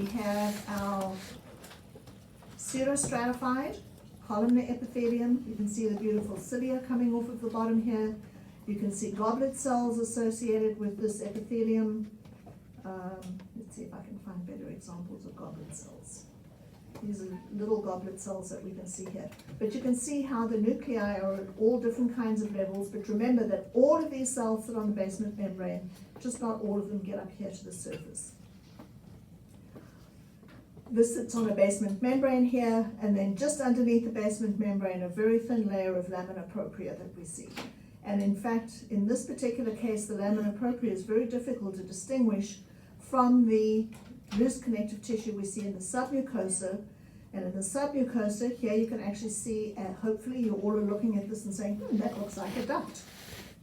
We have our pseudostratified columnar epithelium. You can see the beautiful cilia coming off of the bottom here. You can see goblet cells associated with this epithelium. Let's see if I can find better examples of goblet cells. These are little goblet cells that we can see here. But you can see how the nuclei are at all different kinds of levels, but remember that all of these cells sit on the basement membrane, just not all of them get up here to the surface. This sits on a basement membrane here, and then just underneath the basement membrane, a very thin layer of lamina propria that we see. And in fact, in this particular case, the lamina propria is very difficult to distinguish from the loose connective tissue we see in the submucosa. And in the submucosa, here you can actually see, hopefully you all are looking at this and saying, that looks like a duct.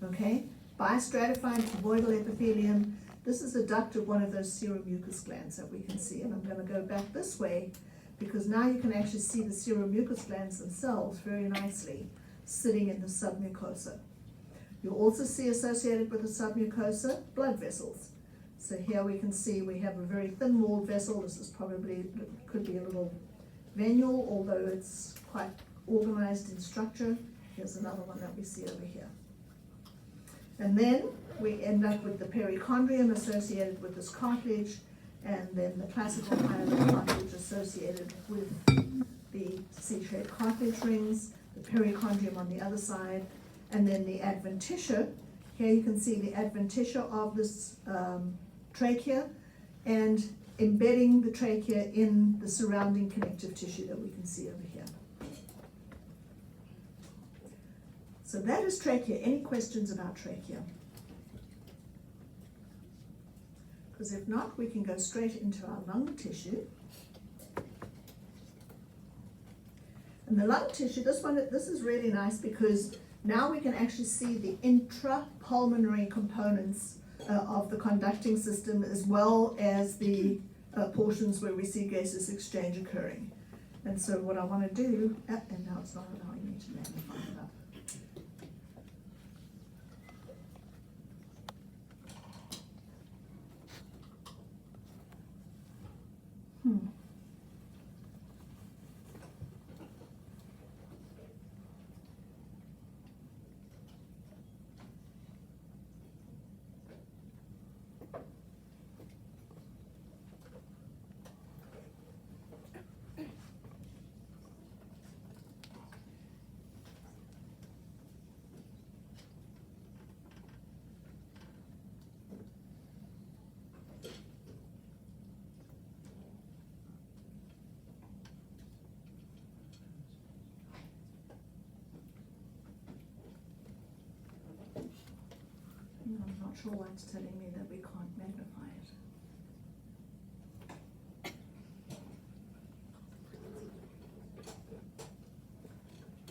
Okay, bistratified cuboidal epithelium. This is a duct of one of those seromucous glands that we can see. And I'm going to go back this way because now you can actually see the seromucous glands themselves very nicely sitting in the submucosa. You'll also see associated with the submucosa blood vessels. So here we can see we have a very thin walled vessel. This is probably, could be a little venule, although it's quite organized in structure. Here's another one that we see over here. And then we end up with the perichondrium associated with this cartilage, and then the classical hyaline cartilage associated with the C-shaped cartilage rings, the perichondrium on the other side, and then the adventitia. Here you can see the adventitia of this trachea, and embedding the trachea in the surrounding connective tissue that we can see over here. So that is trachea. Any questions about trachea? Because if not, we can go straight into our lung tissue. And the lung tissue, this is really nice because now we can actually see the intrapulmonary components of the conducting system, as well as the portions where we see gaseous exchange occurring. And so what I want to do, and now it's not allowing me to magnify it up. I'm not sure why it's telling me that we can't magnify it.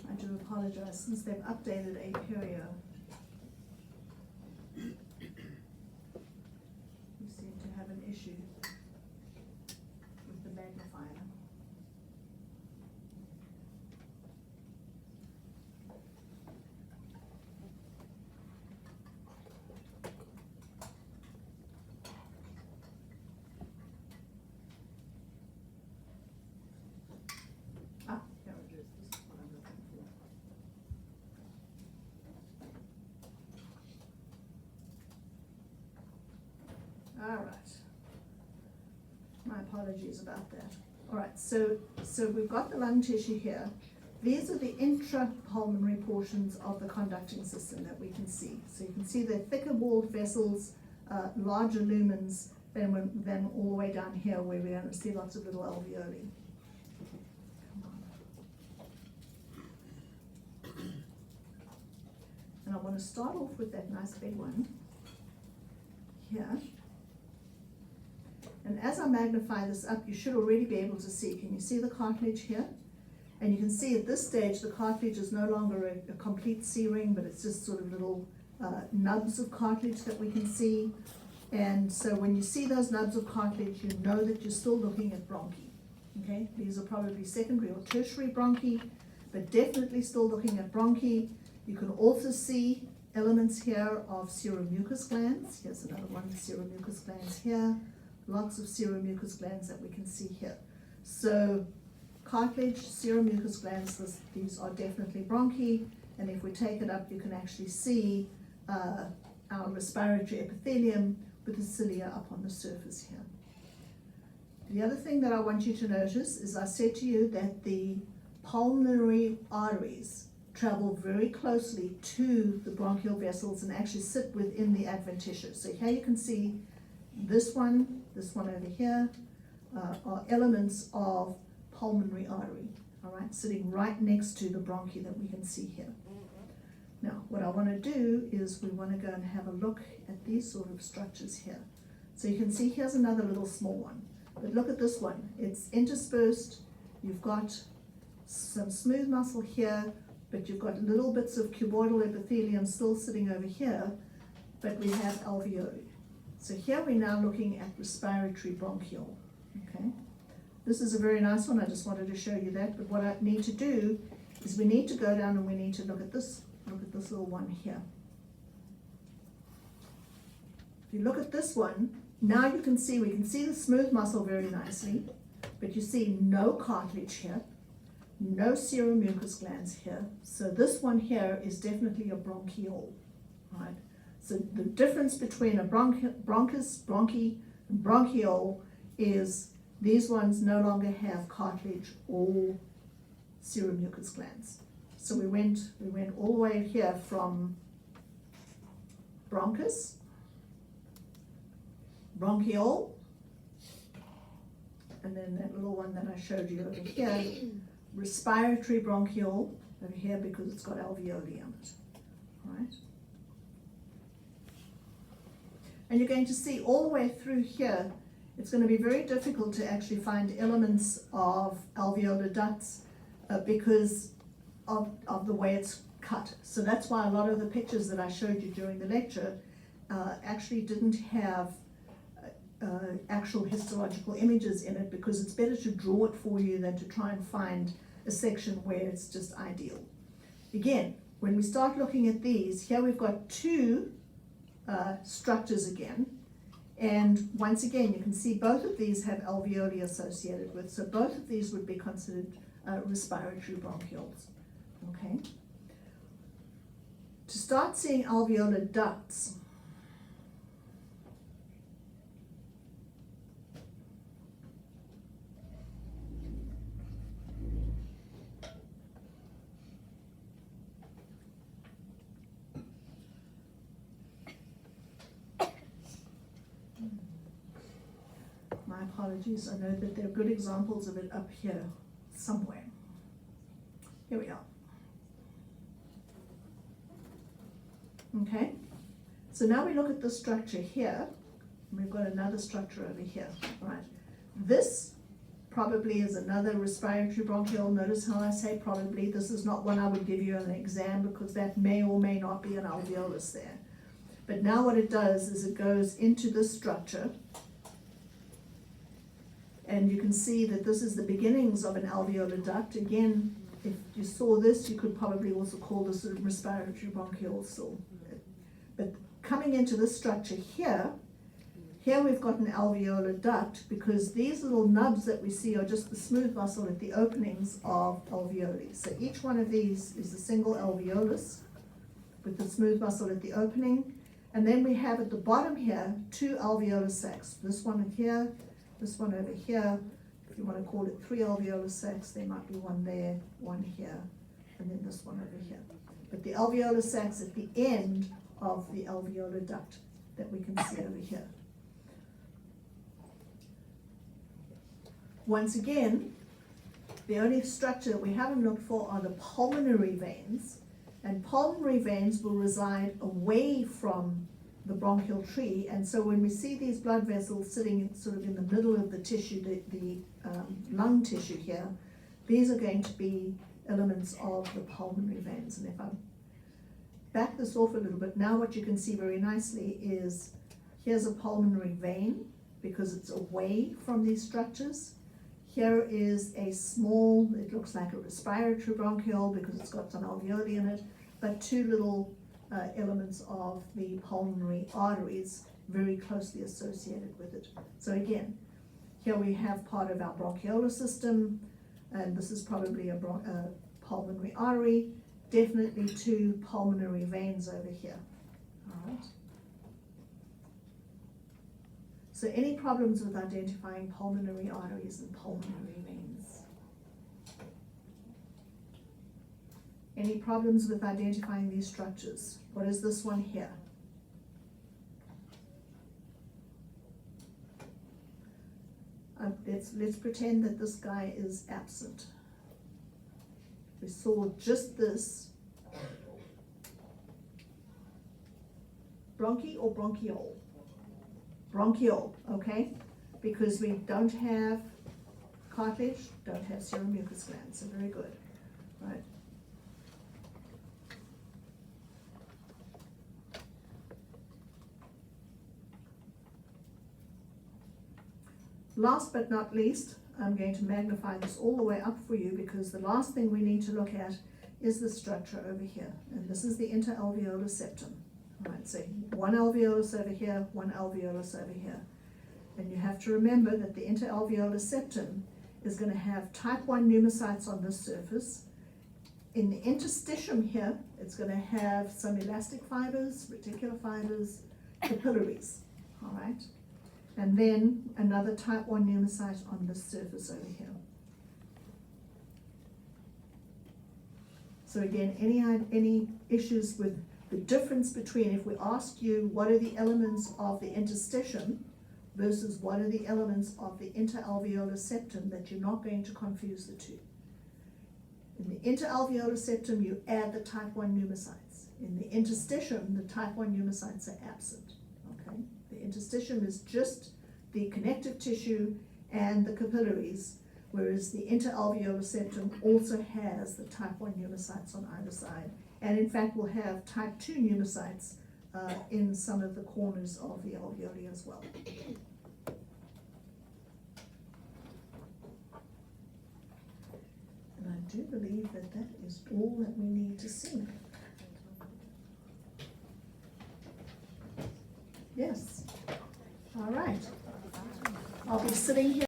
I do apologize, since they've updated Aperio. We seem to have an issue with the magnifier. All right. My apologies about that. All right, so we've got the lung tissue here. These are the intrapulmonary portions of the conducting system that we can see. So you can see the thicker walled vessels, larger lumens than all the way down here where we're going to see lots of little alveoli. And I want to start off with that nice big one here. And as I magnify this up, you should already be able to see. Can you see the cartilage here? And you can see at this stage, the cartilage is no longer a complete C-ring, but it's just sort of little nubs of cartilage that we can see. And so when you see those nubs of cartilage, you know that you're still looking at bronchi. Okay, these are probably secondary or tertiary bronchi, but definitely still looking at bronchi. You can also see elements here of seromucous glands. Here's another one, seromucous glands here. lots of seromucous glands that we can see here. So cartilage, seromucous glands, these are definitely bronchi, and if we take it up, you can actually see our respiratory epithelium with the cilia up on the surface here. The other thing that I want you to notice is I said to you that the pulmonary arteries travel very closely to the bronchial vessels and actually sit within the adventitia. So here you can see this one over here are elements of pulmonary artery, all right, sitting right next to the bronchi that we can see here. Now, what I want to do is we want to go and have a look at these sort of structures here. So you can see here's another little small one, but look at this one. It's interspersed. You've got some smooth muscle here, but you've got little bits of cuboidal epithelium still sitting over here, but we have alveoli. So here we're now looking at respiratory bronchiole, okay? This is a very nice one. I just wanted to show you that, but what I need to do is we need to go down and we need to look at this little one here. If you look at this one, now you can see, we can see the smooth muscle very nicely, but you see no cartilage here, no seromucous glands here. So this one here is definitely a bronchiole, right? So the difference between a bronchi, and bronchiole is these ones no longer have cartilage or seromucous glands. So we went all the way here from bronchus, bronchiole, and then that little one that I showed you over here, respiratory bronchiole over here because it's got alveoli on it, right? And you're going to see all the way through here, it's going to be very difficult to actually find elements of alveolar ducts because of the way it's cut. So that's why a lot of the pictures that I showed you during the lecture actually didn't have actual histological images in it, because it's better to draw it for you than to try and find a section where it's just ideal. Again, when we start looking at these, here we've got two structures again, and once again you can see both of these have alveoli associated with, so both of these would be considered respiratory bronchioles. Okay. To start seeing alveolar ducts, my apologies, I know that there are good examples of it up here somewhere. Here we are. Okay, so now we look at the structure here, and we've got another structure over here, right? This probably is another respiratory bronchiole. Notice how I say probably. This is not one I would give you on an exam because that may or may not be an alveolus there. But now what it does is it goes into this structure, and you can see that this is the beginnings of an alveolar duct. Again, if you saw this, you could probably also call this a respiratory bronchiole still. But coming into this structure here we've got an alveolar duct, because these little nubs that we see are just the smooth muscle at the openings of alveoli. So each one of these is a single alveolus with the smooth muscle at the opening. And then we have at the bottom here two alveolar sacs. This one here, this one over here. If you want to call it three alveolar sacs, there might be one there, one here, and then this one over here. But the alveolar sacs at the end of the alveolar duct that we can see over here. Once again, the only structure that we haven't looked for are the pulmonary veins, and pulmonary veins will reside away from the bronchial tree, and so when we see these blood vessels sitting sort of in the middle of the tissue, the lung tissue here, these are going to be elements of the pulmonary veins. And if I back this off a little bit, now what you can see very nicely is here's a pulmonary vein because it's away from these structures. Here is a small, it looks like a respiratory bronchiole because it's got some alveoli in it, but two little elements of the pulmonary arteries very closely associated with it. So again, here we have part of our bronchiolar system, and this is probably a pulmonary artery, definitely two pulmonary veins over here, all right? So any problems with identifying pulmonary arteries and pulmonary veins? Any problems with identifying these structures? What is this one here? Let's pretend that this guy is absent. We saw just this. Bronchi or bronchiole? Bronchiole, okay? Because we don't have cartilage, don't have serum mucus glands, so very good, right? Last but not least, I'm going to magnify this all the way up for you because the last thing we need to look at is the structure over here, and this is the interalveolar septum. All right, so one alveolus over here, one alveolus over here. And you have to remember that the interalveolar septum is going to have type 1 pneumocytes on this surface. In the interstitium here, it's going to have some elastic fibers, reticular fibers, capillaries, all right? And then another type 1 pneumocyte on this surface over here. So again, any issues with the difference between, if we ask you what are the elements of the interstitium versus what are the elements of the interalveolar septum, that you're not going to confuse the two. In the interalveolar septum, you add the type 1 pneumocytes. In the interstitium, the type 1 pneumocytes are absent, okay? The interstitium is just the connective tissue and the capillaries, whereas the interalveolar septum also has the type 1 pneumocytes on either side. And in fact, we'll have type 2 pneumocytes in some of the corners of the alveoli as well. And I do believe that that is all that we need to see. Yes. All right. I'll be sitting here.